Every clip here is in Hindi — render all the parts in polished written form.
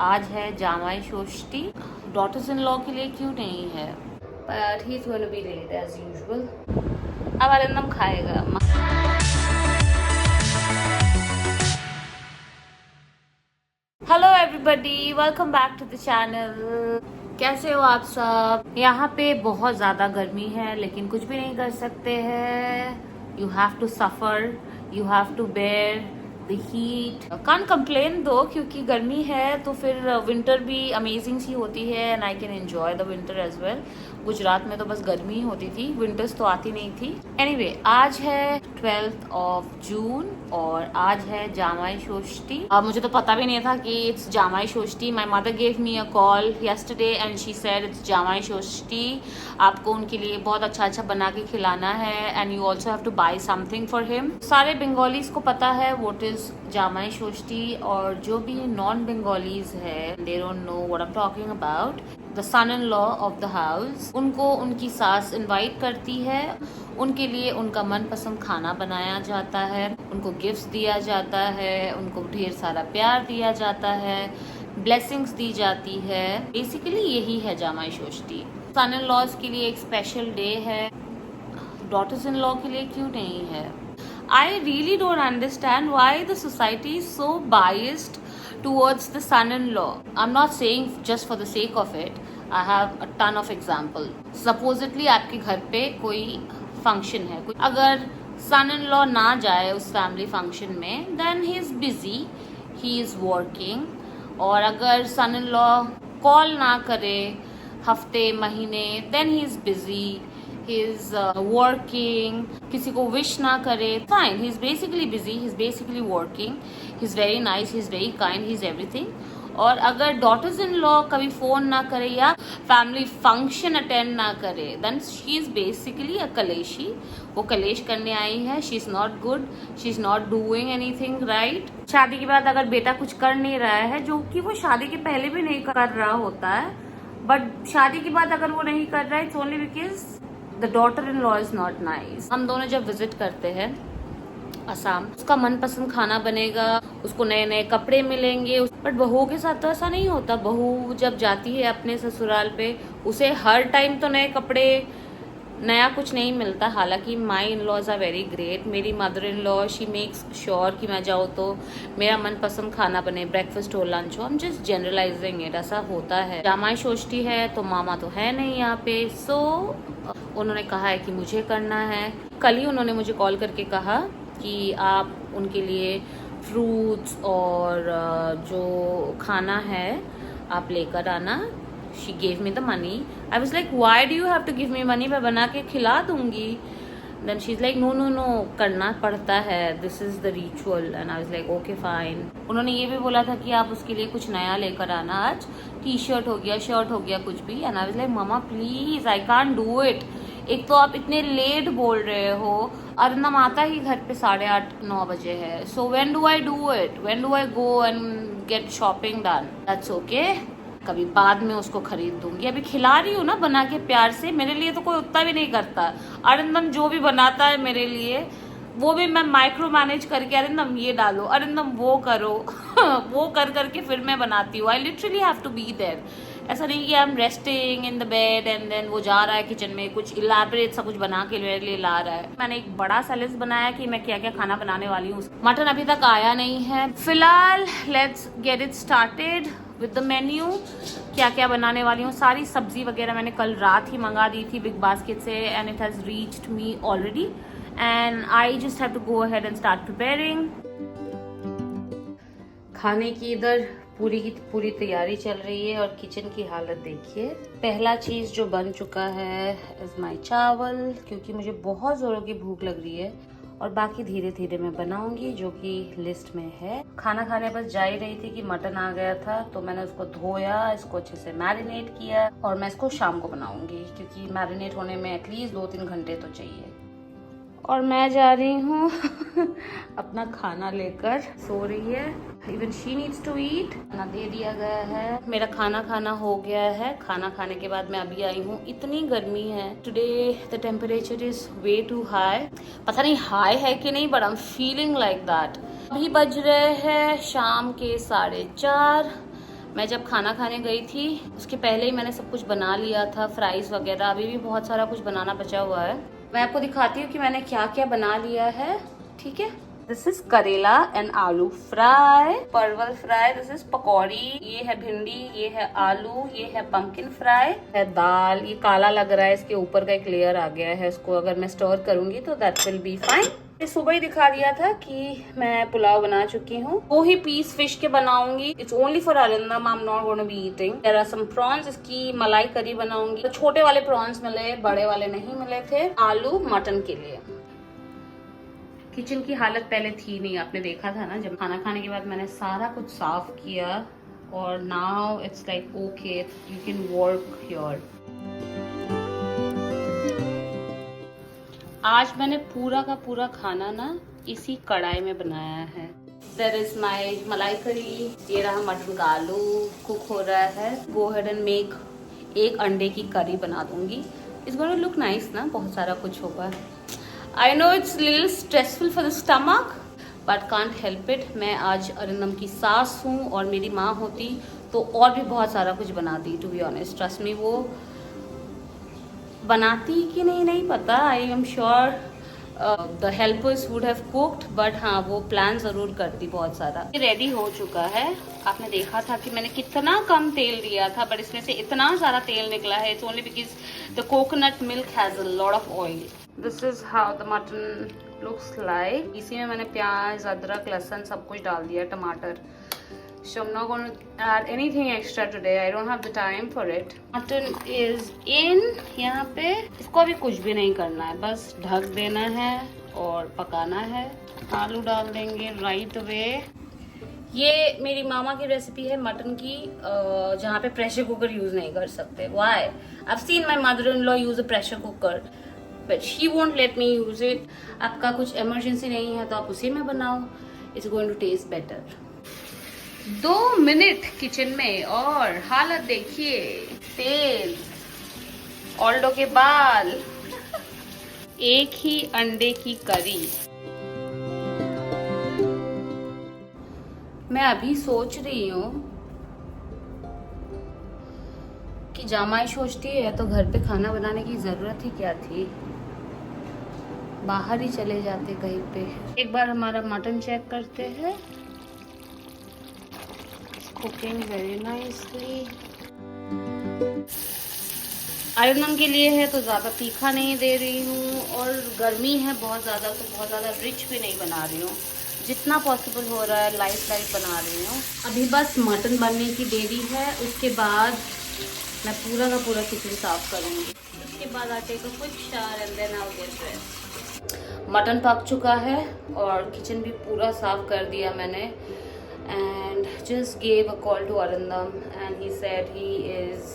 आज है जामाई षष्ठी। डॉटर्स इन लॉ के लिए क्यों नहीं है, but he is going to be late as usual. अब आनंदम खाएगा। Hello everybody, welcome back to the channel. कैसे हो आप सब? यहाँ पे बहुत ज्यादा गर्मी है लेकिन कुछ भी नहीं कर सकते हैं। You have to suffer, you have to bear the heat. Can't complain दो, क्योंकि गर्मी है तो फिर विंटर भी अमेजिंग सी होती है and I can enjoy the winter as well. Gujarat में तो बस गर्मी ही होती थी, विंटर्स तो आती नहीं थी। एनीवे, आज है 12th of June और आज है जामाई षष्ठी। अब मुझे तो पता भी नहीं था कि it's Jamai Shashthi. My mother gave me a call yesterday and she said it's Jamai Shashthi. आपको उनके लिए बहुत अच्छा अच्छा बना के खिलाना है and you also have to buy something for him. सारे बंगालीज को पता है व्हाट इज जामाई षष्ठी, और जो भी नॉन बंगालीज है they don't know what I am talking about. The son in law of the house, उनको उनकी सास इनवाइट करती है, उनके लिए उनका मनपसंद खाना बनाया जाता है, उनको गिफ्ट्स दिया जाता है, उनको ढेर सारा प्यार दिया जाता है, ब्लेसिंग्स दी जाती है। बेसिकली यही है जामाई षष्ठी। सन इन लॉज के लिए एक स्पेशल डे है, डॉटर्स इन लॉ के लिए क्यों नहीं है? I really don't understand why the society is so biased towards the son-in-law. I'm not saying just for the sake of it. I have a ton of example. Supposedly आपके घर पे कोई फंक्शन है, अगर son-in-law ना जाए उस फैमिली फंक्शन में then he is busy, he is working. और अगर son-in-law कॉल ना करे हफ्ते महीने then he is busy, he is working, किसी को विश ना करे fine, he is basically busy, he is basically working, he is very nice, he is very kind, he is everything. और अगर डॉटर्स इन लॉ कभी फोन ना करे या फैमिली फंक्शन अटेंड ना करे then she is basically a कलेशी। वो कलेश करने आई है, she is not good, she is not doing anything right। शादी के बाद अगर बेटा कुछ कर नहीं रहा है, जो कि वो शादी के पहले भी नहीं कर रहा होता है, बट शादी के बाद अगर वो नहीं कर रहा है it's only because The daughter-in-law is not nice। हम दोनों जब विजिट करते हैं असम, उसका मनपसंद खाना बनेगा, उसको नए नए कपड़े मिलेंगे, बट बहू के साथ तो ऐसा नहीं होता। बहू जब जाती है अपने ससुराल पे, उसे हर टाइम तो नए कपड़े, नया कुछ नहीं मिलता। हालांकि my in laws are very great. मेरी mother in law she makes sure कि मैं जाऊँ तो मेरा मनपसंद खाना बने, ब्रेकफास्ट हो, लंच हो। हम जस्ट जनरलाइजिंग इट, ऐसा होता है। जामाई षष्ठी है तो मामा तो है नहीं यहाँ पे, सो उन्होंने कहा है कि मुझे करना है। कल ही उन्होंने मुझे कॉल करके कहा कि आप उनके लिए फ्रूट्स और जो खाना है आप लेकर आना। She gave me the money. I was like, why do you have to give me money? मैं बना के खिला दूंगी। Then she's like, no, करना पड़ता है, this is the ritual. And I was like, okay fine. उन्होंने ये भी बोला था कि आप उसके लिए कुछ नया लेकर आना आज, टी शर्ट हो गया, शर्ट हो गया, कुछ भी। And I was like, mama please, I can't do it। एक तो आप इतने लेट बोल रहे हो, अरिंदम आता ही घर पे 8:30-9 बजे है। So when do I do it? When do I go and get shopping done? That's okay। कभी बाद में उसको खरीद दूंगी, अभी खिला रही हूँ ना बना के प्यार से। मेरे लिए तो कोई उतना भी नहीं करता। अरिंदम जो भी बनाता है मेरे लिए, वो भी मैं माइक्रो मैनेज करके, अरिंदम ये डालो, अरिंदम वो करो वो कर करके फिर मैं बनाती हूँ। I literally have to be there. ऐसा नहीं कि I am resting in the bed and then वो जा रहा है किचन में कुछ इलैबोरेट सा कुछ बना के मेरे लिए ला रहा है। मैंने एक बड़ा सा लिस्ट बनाया कि मैं क्या क्या खाना बनाने वाली हूँ। मटन अभी तक आया नहीं है। फिलहाल let's get it started with the menu. क्या क्या बनाने वाली हूँ, सारी सब्जी वगैरह मैंने कल रात ही मंगा दी थी बिग बास्केट से and it has reached me already and I just have to go ahead and start preparing. खाने की इधर पूरी की पूरी तैयारी चल रही है और किचन की हालत देखिए। पहला चीज जो बन चुका है इज माई चावल, क्योंकि मुझे बहुत जोरों की भूख लग रही है और बाकी धीरे धीरे मैं बनाऊंगी जो कि लिस्ट में है। खाना खाने बस जा ही रही थी कि मटन आ गया था, तो मैंने उसको धोया, इसको अच्छे से मैरिनेट किया और मैं इसको शाम को बनाऊंगी, क्योंकि मैरिनेट होने में एटलीस्ट 2-3 घंटे तो चाहिए। और मैं जा रही हूँ अपना खाना लेकर, सो रही है। Even she needs to eat. खाना दे दिया गया है, मेरा खाना खाना हो गया है। खाना खाने के बाद मैं अभी आई हूँ। इतनी गर्मी है today, the temperature is way too high. पता नहीं हाई है कि नहीं, but I am feeling like that. अभी बज रहे हैं शाम के 4:30। मैं जब खाना खाने गई थी उसके पहले ही मैंने सब कुछ बना लिया था, फ्राइज वगैरह। अभी भी बहुत सारा कुछ बनाना बचा हुआ है। मैं आपको दिखाती हूँ कि मैंने क्या क्या बना लिया है, ठीक है। दिस इज करेला एंड आलू फ्राई, परवल फ्राई, दिस इज पकौड़ी, ये है भिंडी, ये है आलू, ये है पंपकिन फ्राई, है दाल। ये काला लग रहा है, इसके ऊपर का एक लेयर आ गया है, इसको अगर मैं स्टोर करूंगी तो दैट विल बी फाइन। सुबह ही दिखा दिया था कि मैं पुलाव बना चुकी हूँ। 2 ही पीस फिश के बनाऊंगी। It's only for Arindam, I am not gonna be eating. There are some prawns, इसकी मलाई करी बनाऊंगी। तो छोटे वाले प्रॉन्स मिले, बड़े वाले नहीं मिले थे। आलू मटन के लिए। किचन की हालत पहले थी नहीं, आपने देखा था ना, जब खाना खाने के बाद मैंने सारा कुछ साफ किया और now it's like okay, you can work here. आज मैंने पूरा का पूरा खाना ना इसी कढ़ाई में बनाया है। देयर इज माई मलाई करी, ये रहा मटन का आलू कुक हो रहा है। गो अहेड एंड मेक एक अंडे की करी बना दूंगी। इट्स गोना लुक नाइस ना, बहुत सारा कुछ होगा। I know it's little stressful for the stomach but can't help it. मैं आज अरिंदम की सास हूँ और मेरी माँ होती तो और भी बहुत सारा कुछ बनाती, to be honest. Trust me, वो बनाती कि नहीं पता। I am sure the helpers would have cooked, but हाँ वो प्लान जरूर करती बहुत सारा। रेडी हो चुका है। आपने देखा था कि मैंने कितना कम तेल दिया था, बट इसमें से इतना सारा तेल निकला है। It's only because the coconut milk has a lot of oil. This is how the mutton looks like. इसी में मैंने प्याज, अदरक, लहसुन सब कुछ डाल दिया, टमाटर। So I'm not going to add anything extra today. I don't have the time for it. Mutton is in यहाँ पे। इसको अभी कुछ भी नहीं करना है, बस ढक देना है और पकाना है। आलू डाल देंगे राइट अवे। ये मेरी मामा की रेसिपी है मटन की, जहाँ पे प्रेशर कुकर यूज नहीं कर सकते। Why? I've seen my mother-in-law use a pressure cooker, but she won't let me use it. आपका कुछ इमरजेंसी नहीं है तो आप उसी में बनाओ। It's going to taste better. 2 minute kitchen में और हालत देखिए। तेल, ऑल्डो के बाल, एक ही अंडे की करी। मैं अभी सोच रही हूँ कि जामाई सोचती है तो घर पे खाना बनाने की जरूरत ही क्या थी, बाहर ही चले जाते कहीं पे। एक बार हमारा मटन चेक करते हैं। Cooking very nicely. अरिंदम के लिए है तो ज़्यादा तीखा नहीं दे रही हूँ, और गर्मी है बहुत ज़्यादा तो बहुत ज़्यादा रिच भी नहीं बना रही हूँ। जितना पॉसिबल हो रहा है लाइट बना रही हूँ। अभी बस मटन बनने की देरी है, उसके बाद मैं पूरा का पूरा किचन साफ करूँगी। उसके बाद I take a quick shower and then I will get rest. Mutton पक चुका है और किचन भी पूरा साफ कर दिया मैंने। And just gave a call to Arindam and he said he is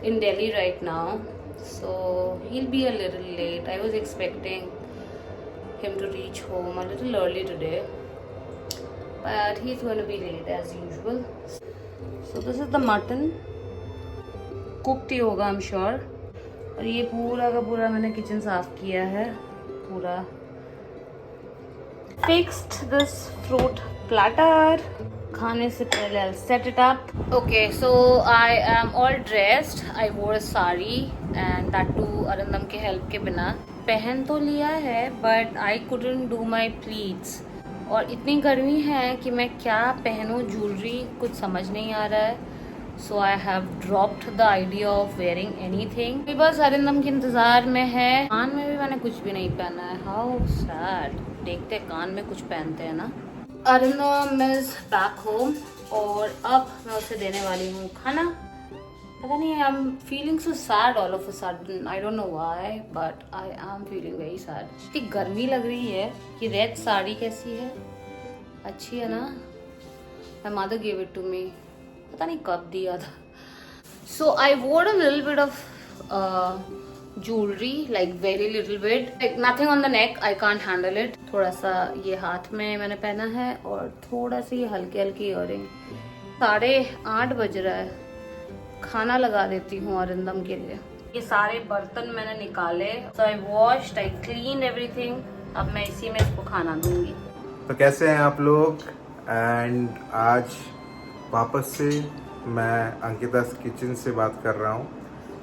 in Delhi right now, so he'll be a little late. I was expecting him to reach home a little early today, but he's going to be late as usual. So this is the mutton, cooked ही होगा I'm sure। और ये पूरा का पूरा मैंने किचन साफ किया है पूरा। Fixed this fruit platter। खाने से पहले I'll set it up। Okay, so I am all dressed। I wore a sari and that too Arindam के help के बिना। पहन तो लिया है but I couldn't do my pleats। और इतनी गर्मी है कि मैं क्या पहनूं, ज्वेलरी कुछ समझ नहीं आ रहा है। So I have dropped the idea of wearing anything। अभी बस अरिंदम के इंतजार में है। कान में भी मैंने कुछ भी नहीं पहना है। How sad। देखते कान में कुछ पहनते हैं ना। अरिंदम इज बैक होम और अब मैं उसे देने वाली हूँ खाना। पता नहीं, आई am feeling so sad all of a sudden. I don't know why but I am feeling very sad. इतनी गर्मी लग रही है। कि रेड साड़ी कैसी है, अच्छी है ना? My mother give it to me, पता नहीं कब दिया था। So I wore a little bit of jewelry, like very little bit, like nothing on the neck, I can't handle it। थोड़ा सा ये हाथ में मैंने पहना है और थोड़ा सी हल्की हल्की इयरिंग। 8:30 बज रहा है। खाना लगा देती हूँ अरिंदम के लिए। ये सारे बर्तन मैंने निकाले, so I washed, I cleaned everything। अब मैं इसी में इसको खाना दूंगी। तो कैसे हैं आप लोग? एंड आज वापस से मैं अंकिता's किचन से बात कर रहा हूँ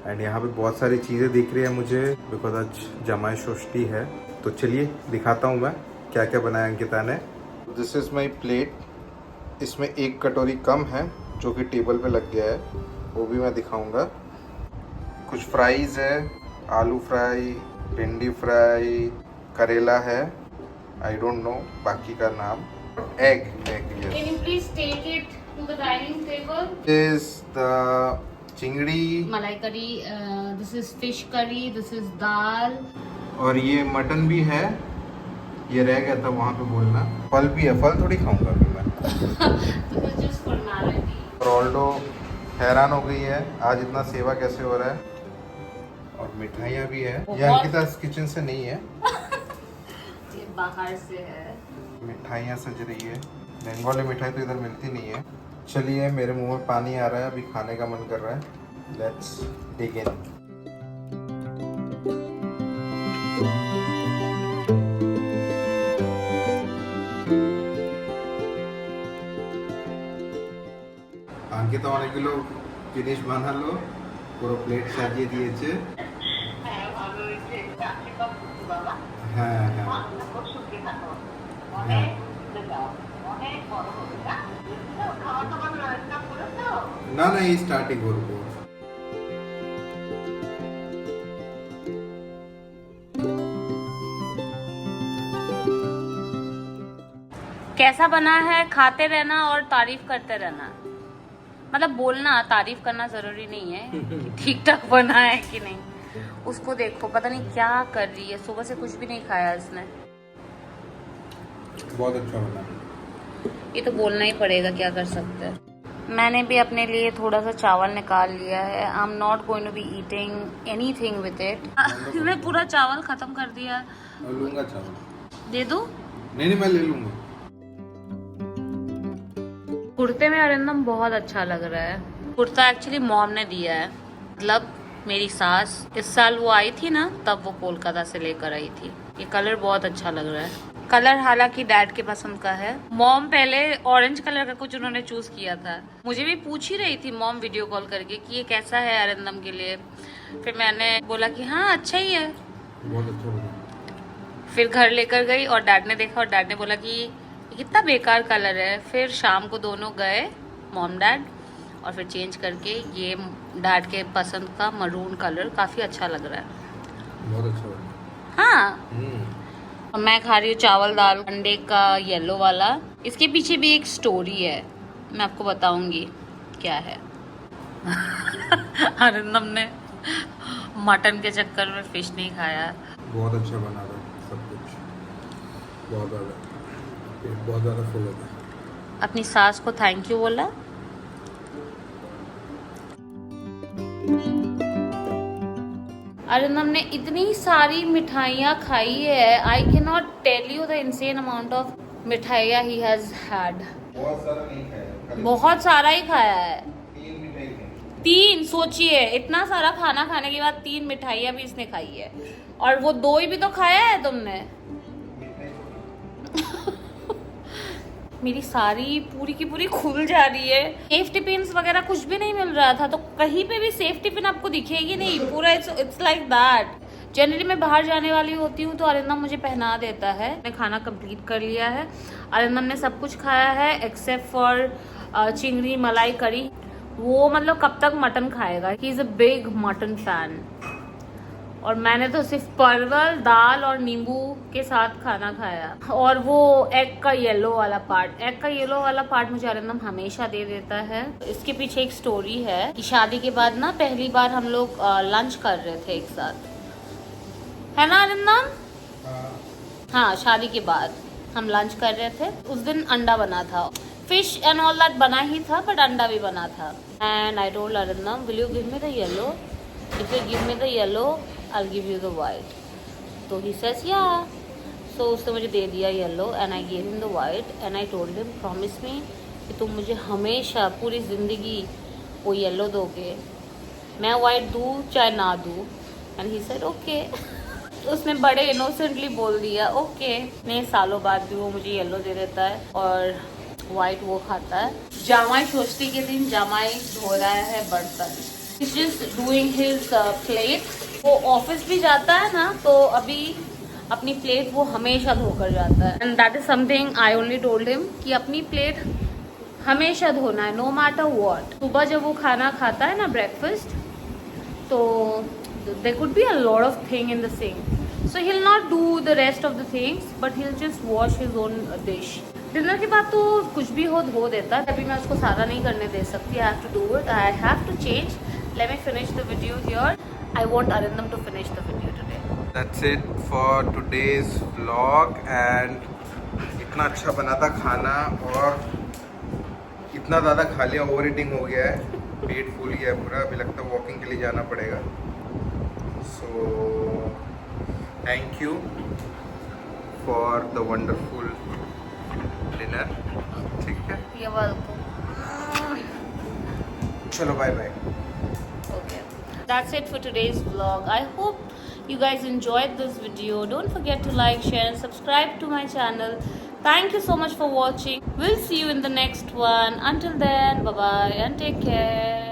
एंड यहाँ पे बहुत सारी चीज़ें दिख रही है मुझे बिकॉज आज जमाई षष्ठी है। तो चलिए दिखाता हूँ मैं क्या क्या बनाया अंकिता ने। This is my plate. इसमें एक कटोरी कम है जो कि टेबल पे लग गया है, वो भी मैं दिखाऊंगा। कुछ फ्राइज़ है, आलू फ्राई, भिंडी फ्राई, करेला है, आई डोंट नो बाकी का नाम। Egg Can you please take it to the dining table? is the चिंगड़ी, मलाई करी, this is fish curry, this is दाल। और ये मटन भी है। ये रह गया था वहाँ पे बोलना। फल भी है, फल थोड़ी खाऊंगा अभी मैं। This is just formality। रोल्डो हैरान हो गई है आज इतना सेवा कैसे हो रहा है। और मिठाइयाँ भी है। ये अंकिता's किचन से नहीं है, ये बाहर से है। मिठाइयाँ सज रही है। बंगाली मिठाई तो इधर मिलती नहीं है। चलिए मेरे मुंह में पानी आ रहा है, अभी खाने का मन कर रहा है। लेट्स डिग इन। अंकिता অনেকগুলো জিনিস বানালো, পুরো প্লেট সাজিয়ে দিয়েছে। হ্যাঁ হ্যাঁ হ্যাঁ না না এই স্টার্টই করবো। कैसा बना है खाते रहना और तारीफ करते रहना। मतलब बोलना, तारीफ करना जरूरी नहीं है कि ठीक ठाक बना है कि नहीं। उसको देखो पता नहीं क्या कर रही है, सुबह से कुछ भी नहीं खाया इसने। बहुत अच्छा बना। ये तो बोलना ही पड़ेगा, क्या कर सकते हैं। मैंने भी अपने लिए थोड़ा सा चावल निकाल लिया है। I am not going to be eating anything with it. मैं पूरा चावल खत्म कर दिया। लूंगा चावल, दे दो। नहीं मैं ले लूंगा। कुर्ते में अरिंदम बहुत अच्छा लग रहा है। कुर्ता एक्चुअली मॉम ने दिया है, मतलब मेरी सास इस साल वो आई थी ना, तब वो कोलकाता से लेकर आई थी। ये कलर बहुत अच्छा लग रहा है। कलर हालांकि डैड के पसंद का है। मॉम पहले ऑरेंज कलर का कुछ उन्होंने चूज किया था। मुझे भी पूछ ही रही थी मॉम वीडियो कॉल करके कि ये कैसा है अरिंदम के लिए। फिर मैंने बोला कि हाँ अच्छा ही है, बहुत अच्छा बना। फिर घर लेकर गई और डैड ने देखा और डैड ने बोला कि कितना बेकार कलर है। फिर शाम को दोनों गए मॉम डैड और फिर चेंज करके ये डैड के पसंद का मरून कलर काफी अच्छा लग रहा है। बहुत अच्छा बना। हाँ। और मैं खा रही हूँ चावल दाल अंडे का येलो वाला। इसके पीछे भी एक स्टोरी है, मैं आपको बताऊंगी क्या है। अरिंदम ने मटन के चक्कर में फिश नहीं खाया। बहुत अच्छा बना था सब कुछ, बहुत ज़्यादा, बहुत ज़्यादा फुल हो गया। अपनी सास को थैंक यू बोला। अरिंदम ने इतनी सारी मिठाइयाँ खाई है। I can not tell you the insane amount of मिठाइयाँ ही हैज हैड। बहुत सारा नहीं खाया, बहुत सारा ही खाया है। 3 मिठाई खाई। 3, सोचिए इतना सारा खाना खाने के बाद 3 मिठाइयाँ भी इसने खाई है। और वो 2 ही भी तो खाया है तुमने। मेरी सारी पूरी की पूरी खुल जा रही है। सेफ्टी पिन्स वगैरह कुछ भी नहीं मिल रहा था, तो कहीं पे भी सेफ्टी पिन आपको दिखेगी नहीं। पूरा इट्स लाइक दैट। जनरली मैं बाहर जाने वाली होती हूँ तो अरिंदम मुझे पहना देता है। मैंने खाना कंप्लीट कर लिया है। अरिंदम ने सब कुछ खाया है एक्सेप्ट फॉर चिंगड़ी मलाई करी। वो मतलब कब तक मटन खाएगा। He is a big mutton fan. और मैंने तो सिर्फ परवल दाल और नींबू के साथ खाना खाया। और वो एग का येलो वाला पार्ट मुझे अरिंदम हमेशा दे देता है। इसके पीछे एक स्टोरी है कि शादी के बाद ना पहली बार हम लोग लंच कर रहे थे एक साथ, है ना अरिंदम? हाँ, शादी के बाद हम लंच कर रहे थे। उस दिन अंडा बना था, फिश एंड ऑल दैट बना ही था, बट अंडा भी बना था। And I told Arindam, will you give me the yellow? If you give me the yellow I'll give you the white. तो he says yeah. So उसने मुझे दे दिया yellow and I gave him the white and I told him promise me कि तुम मुझे हमेशा पूरी ज़िंदगी वो येलो दोगे, मैं वाइट दूँ चाहे ना दूँ। And he said okay. उसने बड़े इनोसेंटली बोल दिया ओके। नहीं, सालों बाद भी वो मुझे येलो दे देता है। और व्हाइट वो खाता है। जामाई षष्ठी के दिन जामाई धो रहा है बर्तन। He's just doing his plate। वो ऑफिस भी जाता है ना, तो अभी अपनी प्लेट वो हमेशा धोकर जाता है। And that is something I only told him कि अपनी प्लेट हमेशा धोना है, नो मैटर व्हाट। सुबह जब वो खाना खाता है ना ब्रेकफास्ट, तो there could be a lot of thing in the sink, so he'll not do the rest of the things but he'll just wash his own dish। Dinner के बाद तो कुछ भी हो धो देता है। अभी मैं उसको सारा नहीं करने दे सकती। I have to do it, I have to change। Let me finish the video here। I want Arindam to finish the video today। That's it for today's vlog and इतना अच्छा बना था खाना और इतना ज़्यादा खा लिया, ओवर ईटिंग हो गया है, पेट फूल गया है पूरा। अभी लगता है वॉकिंग के लिए जाना पड़ेगा। So thank you for the wonderful dinner. ठीक है, You're welcome। चलो bye bye. Okay, that's it for today's vlog। I hope you guys enjoyed this video। Don't forget to like, share and subscribe to my channel। Thank you so much for watching। We'll see you in the next one। Until then, bye bye and take care।